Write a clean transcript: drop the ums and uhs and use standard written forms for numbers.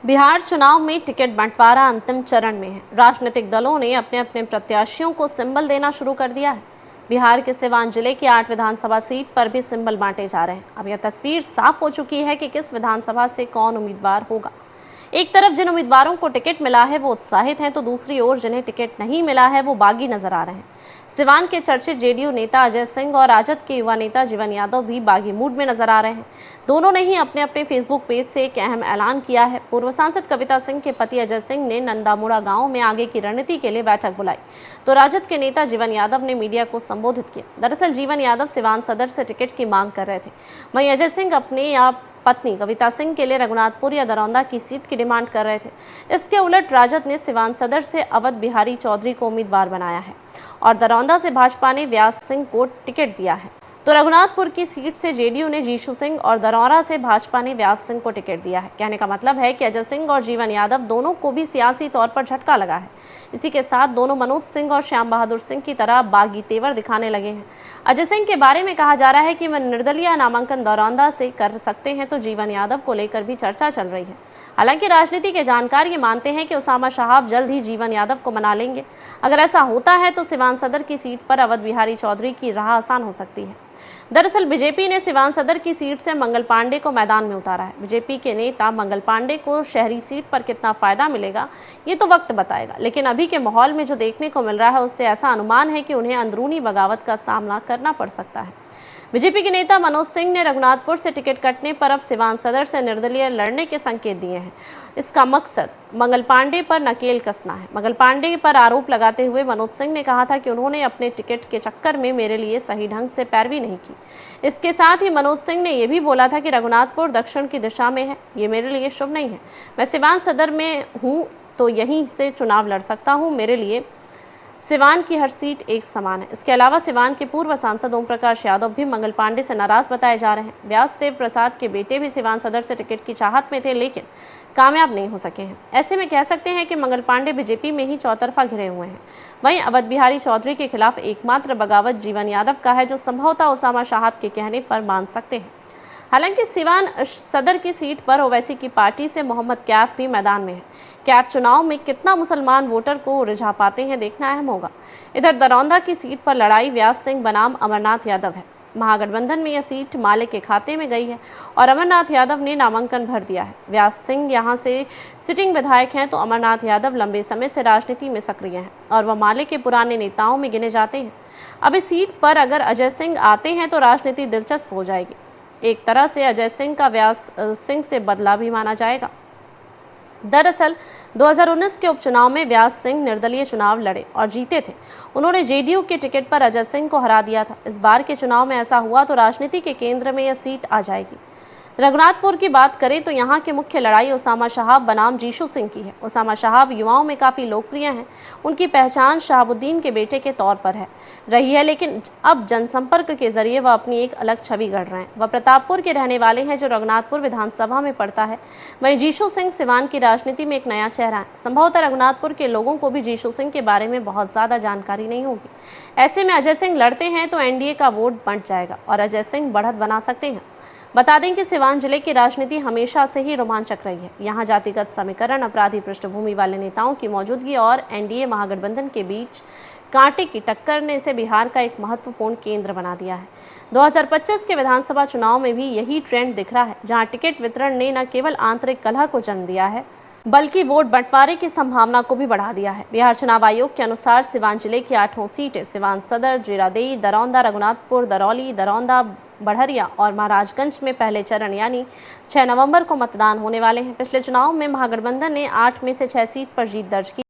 बिहार चुनाव में टिकट बंटवारा अंतिम चरण में है। राजनीतिक दलों ने अपने अपने प्रत्याशियों को सिंबल देना शुरू कर दिया है। बिहार के सिवान जिले की 8 विधानसभा सीट पर भी सिंबल बांटे जा रहे हैं। अब यह तस्वीर साफ हो चुकी है कि किस विधानसभा से कौन उम्मीदवार होगा। एक तरफ जिन उम्मीदवारों को टिकट मिला है वो उत्साहित हैं, तो दूसरी ओर जिन्हें टिकट नहीं मिला है वो बागी नजर आ रहे हैं। सिवान के चर्चित जेडीयू नेता अजय सिंह और राजद के युवा नेता जीवन यादव भी बागी मूड में नजर आ रहे हैं। दोनों ने ही अपने अपने फेसबुक पेज से एक अहम ऐलान किया है। पूर्व सांसद कविता सिंह के पति अजय सिंह ने नंदामुड़ा गांव में आगे की रणनीति के लिए बैठक बुलाई, तो राजद के नेता जीवन यादव ने मीडिया को संबोधित किया। दरअसल जीवन यादव सिवान सदर से टिकट की मांग कर रहे थे, वहीं अजय सिंह अपने पत्नी कविता सिंह के लिए रघुनाथपुर या दरौंदा की सीट की डिमांड कर रहे थे। इसके उलट राजद ने सिवान सदर से अवध बिहारी चौधरी को उम्मीदवार बनाया है और दरौंदा से भाजपा ने व्यास सिंह को टिकट दिया है। तो रघुनाथपुर की सीट से जेडीयू ने जीशु सिंह और दरौंदा से भाजपा ने व्यास सिंह को टिकट दिया है। कहने का मतलब है कि अजय सिंह और जीवन यादव दोनों को भी सियासी तौर पर झटका लगा है। इसी के साथ दोनों मनोज सिंह और श्याम बहादुर सिंह की तरह बागी तेवर दिखाने लगे हैं। अजय सिंह के बारे में कहा जा रहा है कि वह निर्दलीय नामांकन दरौंदा से कर सकते हैं, तो जीवन यादव को लेकर भी चर्चा चल रही है। हालांकि राजनीति के जानकार ये मानते हैं कि उसामा शहाब जल्द ही जीवन यादव को मना लेंगे। अगर ऐसा होता है तो सिवान सदर की सीट पर अवध बिहारी चौधरी की राह आसान हो सकती है। दरअसल बीजेपी ने सिवान सदर की सीट से मंगल पांडे को मैदान में उतारा है। बीजेपी के नेता मंगल पांडे को शहरी सीट पर कितना फायदा मिलेगा ये तो वक्त बताएगा, लेकिन अभी के माहौल में जो देखने को मिल रहा है उससे ऐसा अनुमान है कि उन्हें अंदरूनी बगावत का सामना करना पड़ सकता है। बीजेपी के नेता मनोज सिंह ने रघुनाथपुर से टिकट कटने पर अब सिवान सदर से निर्दलीय लड़ने के संकेत दिए हैं। इसका मकसद मंगल पांडे पर नकेल कसना है। मंगल पांडे पर आरोप लगाते हुए मनोज सिंह ने कहा था कि उन्होंने अपने टिकट के चक्कर में मेरे लिए सही ढंग से पैरवी नहीं की। इसके साथ ही मनोज सिंह ने यह भी बोला था कि रघुनाथपुर दक्षिण की दिशा में है, ये मेरे लिए शुभ नहीं है। मैं सिवान सदर में हूँ तो यहीं से चुनाव लड़ सकता हूँ, मेरे लिए सिवान की हर सीट एक समान है। इसके अलावा सिवान के पूर्व सांसद ओम प्रकाश यादव भी मंगल पांडे से नाराज बताए जा रहे हैं। व्यासदेव प्रसाद के बेटे भी सिवान सदर से टिकट की चाहत में थे, लेकिन कामयाब नहीं हो सके हैं। ऐसे में कह सकते हैं कि मंगल पांडे बीजेपी में ही चौतरफा घिरे हुए हैं। वहीं अवध बिहारी चौधरी के खिलाफ एकमात्र बगावत जीवन यादव का है, जो संभवतः उसामा शहाब के कहने पर मान सकते हैं। हालांकि सिवान सदर की सीट पर ओवैसी की पार्टी से मोहम्मद कैफ भी मैदान में है। कैफ चुनाव में कितना मुसलमान वोटर को रिझा पाते हैं, देखना अहम होगा। इधर दरौंदा की सीट पर लड़ाई व्यास सिंह बनाम अमरनाथ यादव है। महागठबंधन में यह सीट माले के खाते में गई है और अमरनाथ यादव ने नामांकन भर दिया है। व्यास सिंह यहां से सिटिंग विधायक हैं, तो अमरनाथ यादव लंबे समय से राजनीति में सक्रिय हैं और वह माले के पुराने नेताओं में गिने जाते हैं। अब इस सीट पर अगर अजय सिंह आते हैं तो राजनीति दिलचस्प हो जाएगी। एक तरह से अजय सिंह का व्यास सिंह से बदला भी माना जाएगा। दरअसल 2019 के उपचुनाव में व्यास सिंह निर्दलीय चुनाव लड़े और जीते थे। उन्होंने जेडीयू के टिकट पर अजय सिंह को हरा दिया था। इस बार के चुनाव में ऐसा हुआ तो राजनीति के केंद्र में यह सीट आ जाएगी। रघुनाथपुर की बात करें तो यहाँ की मुख्य लड़ाई उसामा शहाब बनाम जीशु सिंह की है। उसामा शहाब युवाओं में काफ़ी लोकप्रिय हैं। उनकी पहचान शहाबुद्दीन के बेटे के तौर पर रही है, लेकिन अब जनसंपर्क के जरिए वह अपनी एक अलग छवि गढ़ रहे हैं। वह प्रतापपुर के रहने वाले हैं, जो रघुनाथपुर विधानसभा में पड़ता है। वहीं जीशु सिंह सिवान की राजनीति में एक नया चेहरा है। संभवतः रघुनाथपुर के लोगों को भी जीशु सिंह के बारे में बहुत ज़्यादा जानकारी नहीं होगी। ऐसे में अजय सिंह लड़ते हैं तो एनडीए का वोट बंट जाएगा और अजय सिंह बढ़त बना सकते हैं। बता दें कि सिवान जिले की राजनीति हमेशा से ही रोमांचक रही है। यहाँ जातिगत समीकरण, अपराधी पृष्ठभूमि वाले नेताओं की मौजूदगी और एनडीए महागठबंधन के बीच कांटे की टक्कर ने इसे बिहार का एक महत्वपूर्ण केंद्र बना दिया है। 2025 के विधानसभा चुनाव में भी यही ट्रेंड दिख रहा है, जहाँ टिकट वितरण ने न केवल आंतरिक कलह को जन्म दिया है, बल्कि वोट बंटवारे की संभावना को भी बढ़ा दिया है। बिहार चुनाव आयोग के अनुसार सिवान जिले की 8 सीटें सिवान सदर, जीरादेई, दरौंदा, रघुनाथपुर, दरौली, दरौंदा, बढ़रिया और महाराजगंज में पहले चरण यानी 6 नवंबर को मतदान होने वाले हैं। पिछले चुनाव में महागठबंधन ने 8 में से 6 सीट पर जीत दर्ज की।